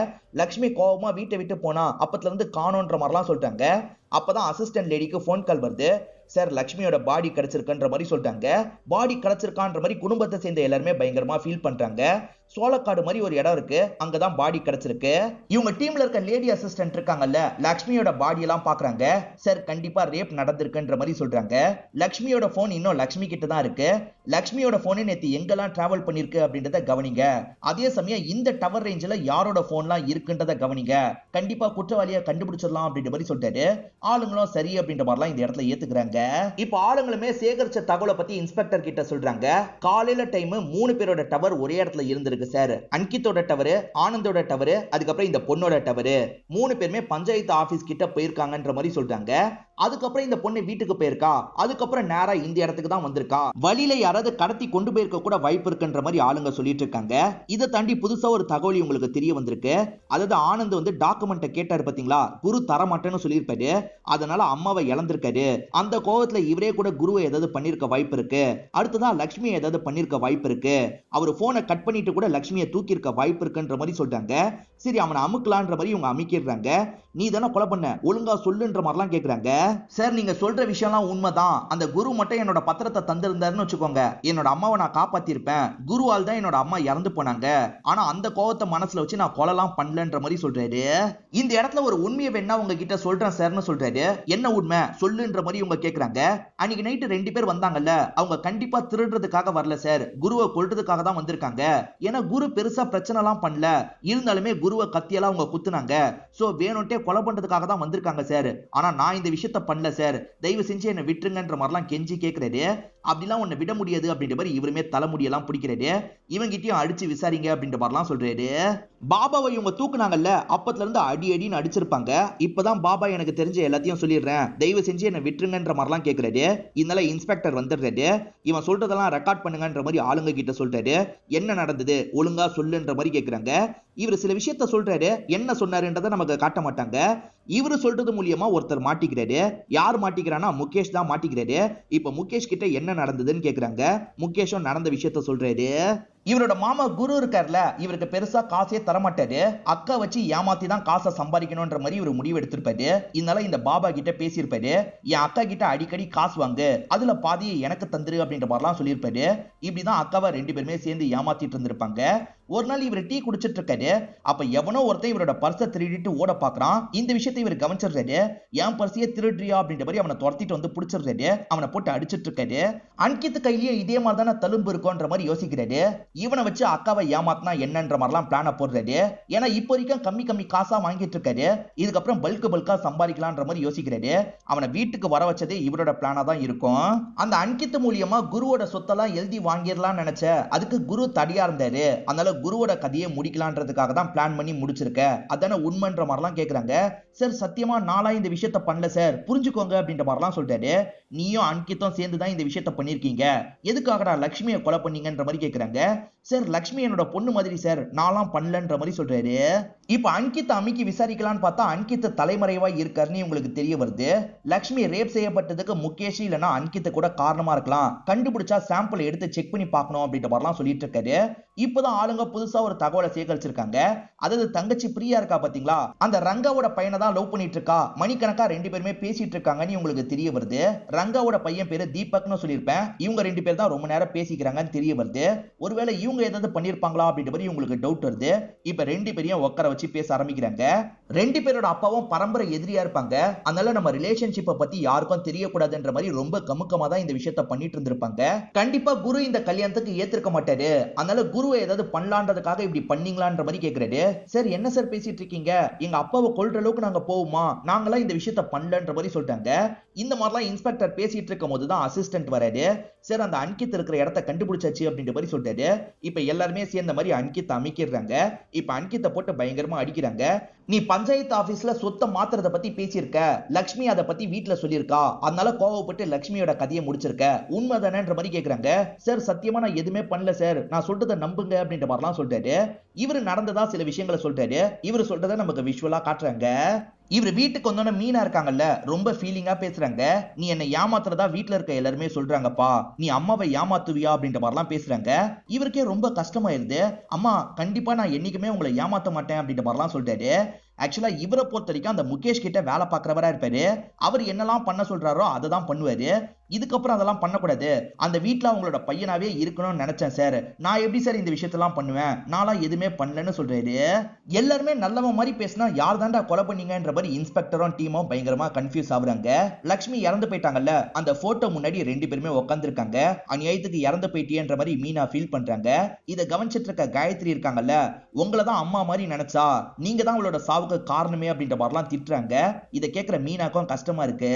[SPEAKER 1] லட்சுமி கோவமா வீட்டை விட்டு போனா அப்பத்துல இருந்து காணோன்ற மாதிரிலாம் சொல்றாங்க. அப்பதான் அசிஸ்டன்ட் லேடிக்கு போன் கால் வருது. சார் லட்சுமியோட பாடி கிடைச்சிருக்குன்ற மாதிரி சொல்றாங்க. பாடி கிடைச்சிருக்கான்ற மாதிரி குடும்பத்தை சேர்ந்த எல்லாருமே பயங்கரமா ஃபீல் பண்றாங்க. சோளக்காடு மாதிரி ஒரு இடம் இருக்கு, அங்கதான் பாடி கிடைச்சிருக்கு. இவங்க டீம்ல இருக்க லேடி அசிஸ்டன்ட் இருக்காங்கல்ல, லக்ஷ்மியோட பாடி எல்லாம் பாக்குறாங்க. சார் கண்டிப்பா ரேப் நடந்திருக்குன்ற மாதிரி சொல்றாங்க. லக்ஷ்மியோட போன் இன்னும் லக்ஷ்மி கிட்ட தான் இருக்கு. லக்ஷ்மியோட போன் நேத்து எங்கெல்லாம் டிராவல் பண்ணிருக்கு அப்படின்றத கவனிங்க. அதே சமயம் இந்த டவர் ரேஞ்சில யாரோட போன்லாம் இருக்குன்றத கவனிங்க. கண்டிப்பா குற்றவாளியை கண்டுபிடிச்சிடலாம் அப்படின்ற மாதிரி சொல்லிட்டாரு. ஆளுங்களும் சரி அப்படின்ற மாதிரிலாம் இந்த இடத்துல ஏத்துக்கிறாங்க. இப்போ ஆளுங்களுமே சேகரிச்ச தகவலை பத்தி இன்ஸ்பெக்டர் கிட்ட சொல்றாங்க. காலையில டைம் 3 பேரோட டவர் ஒரே இடத்துல இருந்திருக்கு சார். அன்கித்தோட டவர், ஆனந்தோட டவர், அதுக்கப்புறம் இந்த பொண்ணோட டவர், 3 பேருமே பஞ்சாயத்து ஆபீஸ் கிட்ட போயிருக்காங்கன்ற மாதிரி சொல்றாங்க. அதுக்கப்புறம் இந்த பொண்ணு வீட்டுக்கு போயிருக்கா, அதுக்கப்புறம் நேரா இந்த இடத்துக்கு தான் வந்திருக்கா. வழியில யாராவது கடத்தி கொண்டு போயிருக்க கூட வாய்ப்பு இருக்குன்ற மாதிரி ஆளுங்க சொல்லிட்டு இருக்காங்க. இதை தாண்டி புதுசா ஒரு தகவல் உங்களுக்கு தெரிய வந்திருக்கு. அதாவது ஆனந்த் வந்து டாக்குமெண்ட்டை கேட்டாரு பாத்தீங்களா, குரு தரமாட்டேன்னு சொல்லியிருப்பாரு. அதனால அம்மாவை இழந்திருக்காரு. அந்த கோவத்துல இவரே கூட குருவை ஏதாவது பண்ணிருக்க வாய்ப்பு இருக்கு. அடுத்ததான் லட்சுமியை ஏதாவது பண்ணிருக்க வாய்ப்பு இருக்கு. அவர் போனை கட் பண்ணிட்டு கூட லட்சுமியை தூக்கி இருக்க வாய்ப்பு இருக்குன்ற மாதிரி சொல்றாங்க. சரி அவனை அமுக்கலான்ற மாதிரி இவங்க அமுக்கிடுறாங்க. நீ தானே கொலை பண்ண, ஒழுங்கா சொல்லுன்ற மாதிரிலாம் கேக்குறாங்க. சார் நீங்க சொல்ற விஷயம்லாம் உண்மைதான். அந்த குரு மட்டும் என்னோட பத்திரத்தை தந்திருந்தாருன்னு வச்சுக்கோங்க, என்னோட அம்மாவை நான் காப்பாத்திருப்பேன். குருவால் தான் என்னோட அம்மா இறந்து போனாங்க. ஆனா அந்த கோவத்தை மனசுல வச்சு நான் கொலைலாம் பண்ணலன்ற மாதிரி சொல்றாரு. இந்த இடத்துல ஒரு உண்மையை வேணா உங்ககிட்ட சொல்றேன் சார்னு சொல்றாரு. என்ன உண்மை சொல்லுன்ற மாதிரி இவங்க கேக்குறாங்க. அன்னைக்கு நைட்டு 2 பேர் வந்தாங்கல்ல, அவங்க கண்டிப்பா திருடுறதுக்காக வரல சார், குருவை கொல்றதுக்காக தான் வந்திருக்காங்க. ஏன்னா குரு பெருசா பிரச்சனை எல்லாம் பண்ணல, இருந்தாலுமே குருவை கத்தியெல்லாம் அவங்க குத்துனாங்க. சோ வேணும்ட்டே கொலை பண்றதுக்காக தான் வந்திருக்காங்க சார். ஆனா நான் இந்த விஷயத்த பண்ணல சார், தயவு செஞ்சு என்ன விட்டுருங்கன்ற மாதிரிலாம் கெஞ்சி கேட்கிறாரு. அப்படிலாம் உன்னை விட முடியாது அப்படின்ற மாதிரி இவருமே தலைமுடியெல்லாம் பிடிக்கிறாரு. இவங்கிட்டயும் அடிச்சு விசாரிங்க அப்படின்ற மாதிரிலாம் சொல்றாரு. பாபாவை இவங்க தூக்குனாங்கல்ல, அப்பத்துல இருந்து அடி அடின்னு அடிச்சிருப்பாங்க. இப்பதான் பாபா எனக்கு தெரிஞ்ச எல்லாத்தையும் சொல்லிடுறேன், தயவு செஞ்சு என்ன விட்டுருங்கன்ற மாதிரிலாம் கேட்கிறாரு. இதனால இன்ஸ்பெக்டர் வந்துடுறாரு. இவன் சொல்றதெல்லாம் ரெக்கார்ட் பண்ணுங்கன்ற மாதிரி ஆளுங்க கிட்ட சொல்றாரு. என்ன நடந்தது ஒழுங்கா சொல்லுன்ற மாதிரி கேட்கிறாங்க. இவர் சில விஷயத்த சொல்றாரு, என்ன சொன்னாருன்றதை நமக்கு காட்ட மாட்டாங்க. இவரு சொல்றது மூலியமா ஒருத்தர் மாட்டிக்கிறாரு. யார் மாட்டிக்கிறானா, முகேஷ் தான் மாட்டிக்கிறாரு. இப்ப முகேஷ் கிட்ட என்ன நடந்ததுன்னு கேக்குறாங்க. முகேஷும் நடந்த விஷயத்த சொல்றாரு. இவரோட மாமா குரு இருக்கார்ல, இவருக்கு பெருசா காசே தரமாட்டாரு. அக்கா வச்சு ஏமாத்தி தான் காசை சம்பாதிக்கணும்ன்ற மாதிரி இவர் முடிவு எடுத்திருப்பாரு. இதனால இந்த பாபா கிட்ட பேசியிருப்பாரு. என் அக்கா கிட்ட அடிக்கடி காசு வாங்கு, அதுல பாதியை எனக்கு தந்துரு அப்படின்ற மாதிரிலாம் சொல்லியிருப்பாரு. இப்படிதான் அக்காவை 2 பேருமே சேர்ந்து ஏமாத்திட்டு இருந்திருப்பாங்க. ஒரு நாள் இவர் டீ குடிச்சிட்டு இருக்காரு. அப்ப எவனோ ஒருத்தன் இவரோட பர்ஸை திருடிட்டு ஓட பாக்குறான். இந்த விஷயத்தை இவர் கவனிச்சிடுறாரு. என் பர்ஸையே திருடுறியா அப்படின்ற மாதிரி அவனை துரத்திட்டு வந்து பிடிச்சிடுறாரு. அவனை போட்டு அடிச்சிட்டு இருக்காரு. அன்கித் கையிலேயே இதே மாதிரி தானே தழும்பு இருக்கும்ன்ற மாதிரி யோசிக்கிறாரு. இவனை வச்சு அக்காவை ஏமாத்தினா என்னன்ற மாதிரிலாம் பிளான போடுறாரு. ஏன்னா இப்போ வரைக்கும் கம்மி கம்மி காசா வாங்கிட்டு இருக்காரு. இதுக்கப்புறம் பல்கா சம்பாதிக்கலான்ற மாதிரி யோசிக்கிறாரு. அவனை வீட்டுக்கு வர வச்சதே இவரோட பிளானா தான் இருக்கும். அந்த அன்கித் மூலியமா குருவோட சொத்தெல்லாம் எழுதி வாங்கிடலாம்னு நினைச்ச, அதுக்கு குரு தடியா இருந்தாரு. அதனால குருவோட கதையை முடிக்கலான்றதுக்காக தான் பிளான் பண்ணி முடிச்சிருக்க, அதான உண்மைன்ற மாதிரிலாம் கேக்குறாங்க. சார் சத்தியமா நாளா இந்த விஷயத்த பண்ணல சார், புரிஞ்சுக்கோங்க அப்படின்ற மாதிரிலாம் சொல்றாரு. நீயும் அன்கித்தும் சேர்ந்து தான் இந்த விஷயத்த பண்ணிருக்கீங்க, எதுக்காகடா லட்சுமியை கொலை பண்ணீங்கன்ற மாதிரி கேக்குறாங்க. சார் லட்சுமி என்னோட பொண்ணு மாதிரி சார், நான்லாம் பண்ணலன்ற மாதிரி சொல்றாரு. இப்ப அன்கித் அமிக்கி விசாரிக்கலான்னு பார்த்தா அன்கித் தலைமறைவா இருக்காருன்னு உங்களுக்கு தெரிய வருது. லட்சுமி ரேப் செய்யப்பட்டதுக்கு முகேஷ் இல்லனா அன்கித் கூட காரணமா இருக்கலாம், கண்டுபிடிச்சா சாம்பிள் எடுத்து செக் பண்ணி பார்க்கணும் அப்படின்ற மாதிரிலாம் சொல்லிட்டு இருக்காரு. இப்பதான் ஆளுங்க புதுசா ஒரு தகவலை சேகரிச்சிருக்காங்க. அதாவது தங்கச்சி பிரியா இருக்கா பாத்தீங்களா, அந்த ரங்காவோட பையனை தான் லவ் பண்ணிட்டு இருக்கா. மணிக்கணக்கா 2 பேருமே பேசிட்டு இருக்காங்கன்னு உங்களுக்கு தெரிய வருது. ரங்காவோட பையன் பேரு தீபக்னு சொல்லியிருப்பேன். இவங்க 2 பேர் தான் ரொம்ப நேரம் பேசிக்கிறாங்கன்னு தெரிய வருது. ஒருவேளை இவங்க ஏதாவது பண்ணிருப்பாங்களா அப்படின்ற மாதிரி உங்களுக்கு டவுட் வருது. இப்ப 2 பேரையும் உட்கார வச்சு பேச ஆரம்பிக்கிறாங்க. 2 பேரோட அப்பாவும் பரம்பரை எதிரியா இருப்பாங்க. அதனால நம்ம ரிலேஷன்ஷிப்பை பத்தி யாருக்கும் தெரியக்கூடாதுன்ற மாதிரி ரொம்ப கமுக்கமா தான் இந்த விஷயத்த பண்ணிட்டு இருந்திருப்பாங்க. கண்டிப்பா குரு இந்த கல்யாணத்துக்கு ஏத்திருக்க மாட்டாரு. அதனால குருவை ஏதாவது பண்ணலான்றதுக்காக இப்படி பண்ணீங்களான்ற மாதிரி கேக்குறாரு. சார் என்ன சார் பேசிட்டு இருக்கீங்க, எங்க அப்பாவை கொல்ற அளவுக்கு நாங்க போவோமா, நாங்களாம் இந்த விஷயத்த பண்ணலன்ற மாதிரி சொல்லிட்டாங்க. இந்த மாதிரிலாம் இன்ஸ்பெக்டர் பேசிட்டு இருக்கும் போது தான் அசிஸ்டன்ட் வராரு. சார் அந்த அன்கித் இருக்கிற இடத்த கண்டுபிடிச்சாச்சு அப்படின்ற மாதிரி சொல்லிட்டாரு. இப்ப எல்லாருமே சேர்ந்த மாதிரி அன்கித் அமைக்கிறாங்க. இப்ப அன்கித்தை போட்டு பயங்கரமா அடிக்கிறாங்க. நீ பஞ்சாயத்து ஆபீஸ்ல சொத்தை மாத்துறத பத்தி பேசியிருக்க, லட்சுமி அதை பத்தி வீட்டுல சொல்லியிருக்கா, அதனால கோவப்பட்டு லட்சுமியோட கதையை முடிச்சிருக்க, உண்மைதானேன்ற மாதிரி கேக்குறாங்க. சார் சத்தியமா நான் எதுவுமே பண்ணல சார், நான் சொல்றதை நம்புங்க அப்படின்ற மாதிரிலாம் சொல்றாரு. இவரு நடந்ததா சில விஷயங்களை சொல்றாரு. இவரு சொல்றதை நமக்கு விஷுவலா காட்டுறாங்க. இவர் வீட்டுக்கு வந்தோன்னு மீனா இருக்காங்கல்ல, ரொம்ப ஃபீலிங்கா பேசுறாங்க. நீ என்ன ஏமாத்துறதா வீட்டுல இருக்க எல்லாருமே சொல்றாங்கப்பா, நீ அம்மாவை ஏமாத்துவியா அப்படின்ற மாதிரிலாம் பேசுறாங்க. இவருக்கே ரொம்ப கஷ்டமாயிருது. அம்மா கண்டிப்பா நான் என்னைக்குமே உங்களை ஏமாத்த மாட்டேன் அப்படின்ற மாதிரிலாம் சொல்றாரு. ஆக்சுவலா இவரை பொறுத்த வரைக்கும் அந்த முகேஷ் கிட்ட வேலை பார்க்கறவரா இருப்பாரு. அவர் என்னெல்லாம் பண்ண சொல்றாரோ அதை தான் பண்ணுவாரு. இதுக்கப்புறம் அதெல்லாம் பண்ணக்கூடாது, அந்த வீட்டுல அவங்களோட பையனாவே இருக்கணும்னு நினைச்சேன் சார். நான் எப்படி சார் இந்த விஷயத்தெல்லாம் பண்ணுவேன், நான்லாம் எதுவுமே பண்ணலன்னு சொல்றாரு. எல்லாருமே நல்லவன் மாதிரி பேசினா யார் தாண்டா கொலை பண்ணீங்கன்ற மாதிரி இன்ஸ்பெக்டரும் டீமும் பயங்கரமா கன்ஃபியூஸ் ஆகுறாங்க. லக்ஷ்மி இறந்து போயிட்டாங்கல்ல, அந்த போட்டோ முன்னாடி ரெண்டு பேருமே உட்காந்துருக்காங்க. அநியாயத்துக்கு இறந்து போயிட்டியன்ற மாதிரி மீனா ஃபீல் பண்றாங்க. இதை கவனிச்சிட்டு இருக்க காயத்ரி இருக்காங்கல்ல, உங்களை தான் அம்மா மாதிரி நினைச்சா நீங்க தான் அவளோட சாவுக்கு காரணமே அப்படின்ற மாதிரிலாம் திட்டுறாங்க. இதை கேட்கிற மீனாக்கும் கஷ்டமா இருக்கு.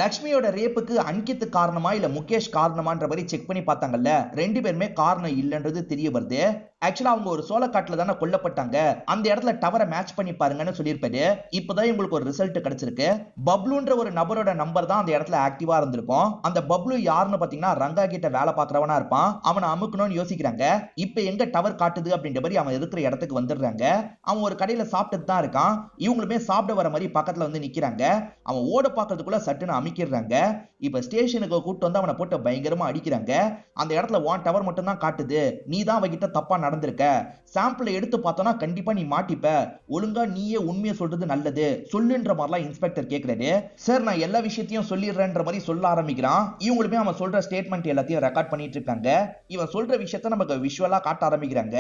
[SPEAKER 1] லக்ஷ்மியோட ரேப்புக்கு அன்கித் காரணமா இல்ல முகேஷ் காரணமான்ற மாதிரி செக் பண்ணி பார்த்தாங்கல்ல, ரெண்டு பேருமே காரணம் இல்லைன்றது தெரிய வருது. ஆக்சுவலா அவங்க ஒரு சோளக்காட்டுல தானே கொல்லப்பட்டாங்க, அந்த இடத்துல டவரை மேட்ச் பண்ணி பாருங்கன்னு சொல்லியிருப்பாரு. இப்பதான் உங்களுக்கு ஒரு ரிசல்ட் கிடைச்சிருக்கு. பப்ளுன்ற ஒரு நபரோட நம்பர் தான் அந்த இடத்துல ஆக்டிவா இருந்திருக்கும். அந்த பப்ளு யாருன்னு பாத்தீங்கன்னா ரங்கா கிட்ட வேலை பார்க்கறவனா இருப்பான். அவனை அமுக்கணும்னு யோசிக்கிறாங்க. இப்ப எங்க டவர் காட்டுது அப்படின்ற மாதிரி அவன் இருக்கிற இடத்துக்கு வந்துடுறாங்க. அவன் ஒரு கடையில சாப்பிட்டு தான் இருக்கான். இவங்களுமே சாப்பிட வர மாதிரி பக்கத்துல வந்து நிக்கிறாங்க. அவன் ஓட பாக்கிறதுக்குள்ள சட்டுன்னு அமைக்கிறாங்க. இப்ப ஸ்டேஷனுக்கு கூட்டு வந்து அவனை போட்டு பயங்கரமா அடிக்கிறாங்க. அந்த இடத்துல ஒன் டவர் மட்டும் தான் காட்டுது, நீ தான் அவகிட்ட தப்பா நடந்திருக்க, சாம்பிள் எடுத்து பார்த்தோம்னா கண்டிப்பா நீ மாட்டிப்ப, ஒழுங்கா நீயே உண்மையை சொல்றது நல்லது சொல்லுன்ற மாதிரிலாம் இன்ஸ்பெக்டர் கேட்கிறாரு. சார் நான் எல்லா விஷயத்தையும் சொல்லிடுறேன்ற மாதிரி சொல்ல ஆரம்பிக்கிறான். இவங்களுமே அவன் சொல்ற ஸ்டேட்மெண்ட் எல்லாத்தையும் ரெக்கார்ட் பண்ணிட்டு இருக்காங்க. இவன் சொல்ற விஷயத்த நமக்கு விஷுவலா காட்ட ஆரம்பிக்கிறாங்க.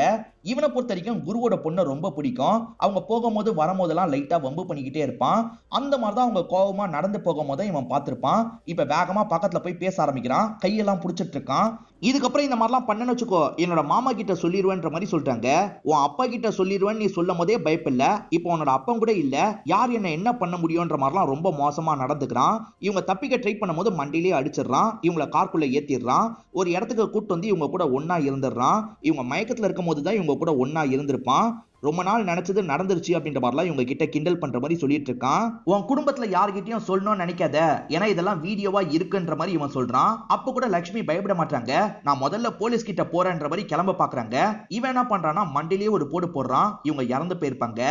[SPEAKER 1] இவனை பொறுத்த வரைக்கும் குருவோட பொண்ணை ரொம்ப பிடிக்கும். அவங்க போகும்போது வரும்போதெல்லாம் லைட்டா வம்பு பண்ணிக்கிட்டே இருப்பான். அந்த மாதிரிதான் அவங்க கோபமா நடந்து போகும்போது இவன் பார்த்திருப்பான். இப்ப வேகமா பக்கத்துல போய் பேச ஆரம்பிக்கிறான். கையெல்லாம் புடிச்சிட்டு இருக்கான். இதுக்கப்புறம் இந்த மாதிரிலாம் பண்ணன்னு வச்சுக்கோ, என்னோட மாமா கிட்ட சொல்லிடுவேன்ற மாதிரி சொல்றாங்க. உன் அப்பா கிட்ட சொல்லிடுவேன்னு நீ சொல்லும் போதே பயப்பில்ல, இப்போ உன்னோட அப்பன் கூட இல்ல, யார் என்ன பண்ண முடியும்ன்ற மாதிரிலாம் ரொம்ப மோசமா நடந்துக்கிறான். இவங்க தப்பிக்க ட்ரை பண்ணும்போது மண்டிலே அடிச்சிடறான். இவங்கள கார்க்குள்ள ஏத்திடுறான். ஒரு இடத்துக்கு கூட்டு வந்து இவங்க கூட ஒன்னா இருந்துடுறான். இவங்க மயக்கத்துல இருக்கும் போது தான் இவங்க கூட ஒன்னா இருந்திருப்பான். ரொம்ப நாள் நினைச்சது நடந்துருச்சு அப்படின்ற மாதிரிலாம் இவங்க கிட்ட கிண்டல் பண்ற மாதிரி சொல்லிட்டு இருக்கான். உன் குடும்பத்துல யார்கிட்டயும் சொல்லணும்னு நினைக்காத, ஏன்னா இதெல்லாம் வீடியோவா இருக்குன்ற மாதிரி இவன் சொல்றான். அப்ப கூட லட்சுமி பயப்பட மாட்டாங்க. நான் முதல்ல போலீஸ் கிட்ட போறேன்ற மாதிரி கிளம்ப பாக்குறாங்க. இவன் என்ன பண்றான்னா மண்டிலேயே ஒரு போடு போடுறான். இவங்க இறந்து போயிருப்பாங்க.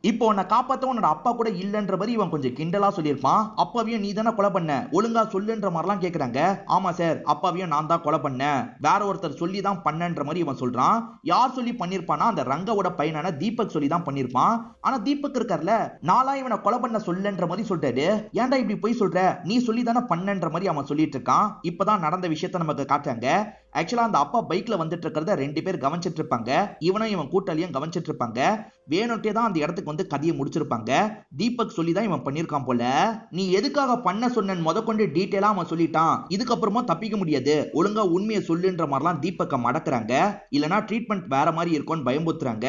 [SPEAKER 1] இப்போ உன்னை காப்பாத்த உன்னோட அப்பா கூட இல்லன்ற மாதிரி இவன் கொஞ்சம் கிண்டலா சொல்லியிருப்பான். அப்பாவையும் நீ தானே கொலை பண்ண, ஒழுங்கா சொல்லுன்ற மாதிரிலாம் கேக்குறாங்க. ஆமா சார், அப்பாவையும் நான் தான் கொலை பண்ணேன், வேற ஒருத்தர் சொல்லி தான் பண்ணன்ற மாதிரி இவன் சொல்றான். யார் சொல்லி பண்ணிருப்பானா, அந்த ரங்காவோட பையனான தீபக் சொல்லி தான் பண்ணிருப்பான். ஆனா தீபக் இருக்கார்ல, நாளா இவனை கொலை பண்ண சொல்லுன்ற மாதிரி சொல்றாரு. ஏன்டா இப்படி போய் சொல்ற, நீ சொல்லி தானே பண்ணன்ற மாதிரி அவன் சொல்லிட்டு இருக்கான். இப்பதான் நடந்த விஷயத்த நமக்கு காட்டுறாங்க. ஆக்சுவலா அந்த அப்பா பைக்ல வந்துட்டு இருக்கிறத ரெண்டு பேர் கவனிச்சிட்டு இருப்பாங்க. இவனும் இவன் கூட்டாளியும் கவனிச்சிட்டு இருப்பாங்க. வேணுட்டே தான் அந்த இடத்துக்கு வந்து கதையை முடிச்சிருப்பாங்க. தீபக் சொல்லி தான் இவன் பண்ணிருக்கான் போல. நீ எதுக்காக பண்ண சொன்னேன்னு முதற்கொண்டு டீட்டெயிலா அவன் சொல்லிட்டான். இதுக்கப்புறமா தப்பிக்க முடியாது, ஒழுங்கா உண்மையை சொல்லுன்ற மாதிரிலாம் தீபக்க மடக்குறாங்க. இல்லனா ட்ரீட்மெண்ட் வேற மாதிரி இருக்கும்னு பயமுறுத்துறாங்க.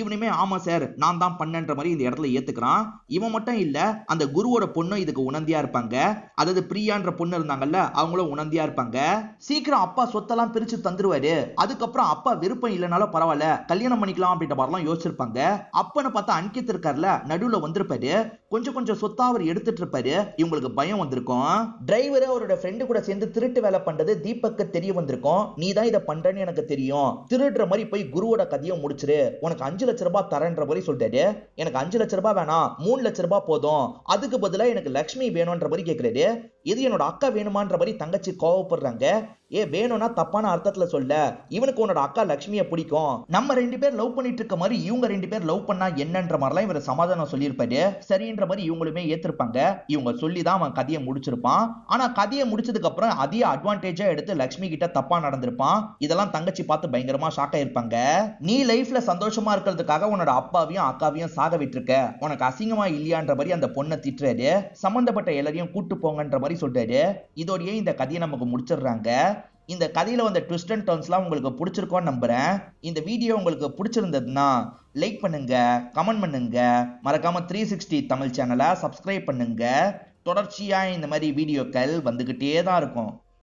[SPEAKER 1] இவனுமே ஆமா சார் நான் தான் பண்ணன்ற மாதிரி இந்த இடத்துல ஏத்துக்கிறான். இவன் மட்டும் இல்ல, அந்த குருவோட பொண்ணும் இதுக்கு உணர்ந்தியா இருப்பாங்க. அதாவது பிரியான்ற பொண்ணு இருந்தாங்கல்ல, அவங்களும் உணர்ந்தியா இருப்பாங்க. சீக்கிரம் அப்பா சொத்தெல்லாம் பிரிச்சு தந்துருவாரு, அதுக்கப்புறம் அப்பா விருப்பம் இல்லைனாலும் பரவாயில்ல கல்யாணம் பண்ணிக்கலாம் அப்படின்ற மாதிரிலாம் யோசிச்சிருப்பாங்க. அப்பன்னு பார்த்தா அன்கித் இருக்கார்ல, நடுவுல வந்திருப்பாரு. கொஞ்சம் கொஞ்சம் சொத்தா அவர் எடுத்துட்டு இருப்பாரு. இவங்களுக்கு பயம் வந்திருக்கும். டிரைவர் அவரோட ஃப்ரெண்டு கூட சேர்ந்து திருட்டு வேலை பண்றது தீபக்கு தெரிய வந்திருக்கும். நீ தான் இதை பண்றேன்னு எனக்கு தெரியும், திருடுற மாதிரி போய் குருவோட கதையை முடிச்சிரு, உனக்கு 5 லட்சம் ரூபாய் தரேன்ற மாதிரி சொல்லிட்டாரு. எனக்கு 5 லட்சம் ரூபாய் வேணாம், 3 லட்சம் ரூபாய் போதும், அதுக்கு பதிலா எனக்கு லட்சுமி வேணும்ன்ற மாதிரி கேட்கிறாரு. இது என்னோட அக்கா வேணுமான்ற மாதிரி தங்கச்சி கோவப்படுறாங்க. ஏ வேணும்னா தப்பான அர்த்தத்துல சொல்ல, இவனுக்கு உன்னோட அக்கா லட்சுமியை பிடிக்கும், நம்ம ரெண்டு பேர் லவ் பண்ணிட்டு இருக்க மாதிரி இவங்க ரெண்டு பேர் லவ் பண்ணா என்னன்ற மாதிரிலாம் இவர் சமாதானம் சொல்லியிருப்பாரு. சரின்ற மாதிரி இவங்களுமே ஏத்திருப்பாங்க. இவங்க சொல்லிதான் அவன் கதையை முடிச்சிருப்பான். ஆனா கதையை முடிச்சதுக்கு அப்புறம் அதிக அட்வான்டேஜா எடுத்து லட்சுமி கிட்ட தப்பா நடந்திருப்பான். இதெல்லாம் தங்கச்சி பார்த்து பயங்கரமா ஷாக் ஆயிருப்பாங்க. நீ லைஃப்ல சந்தோஷமா இருக்கிறதுக்காக உன்னோட அப்பாவையும் அக்காவையும் சாக விட்டுருக்க, உனக்கு அசிங்கமா இல்லையான்ற மாதிரி அந்த பொண்ணை திட்டுறாரு. சம்பந்தப்பட்ட எல்லாரையும் கூட்டு போங்கன்ற மாதிரி சொல்றாரு. இதோடயே இந்த கதையை நமக்கு முடிச்சிடுறாங்க. இந்த கதையில வந்த ட்விஸ்ட் அண்ட் டர்ன்ஸ்லாம் உங்களுக்கு பிடிச்சிருக்கோன்னு நம்புறேன். இந்த வீடியோ உங்களுக்கு பிடிச்சிருந்ததுன்னா லைக் பண்ணுங்க, கமெண்ட் பண்ணுங்க, மறக்காம 360 தமிழ் சேனலை சப்ஸ்கிரைப் பண்ணுங்க. தொடர்ச்சியா இந்த மாதிரி வீடியோக்கள் வந்துகிட்டே தான் இருக்கும்.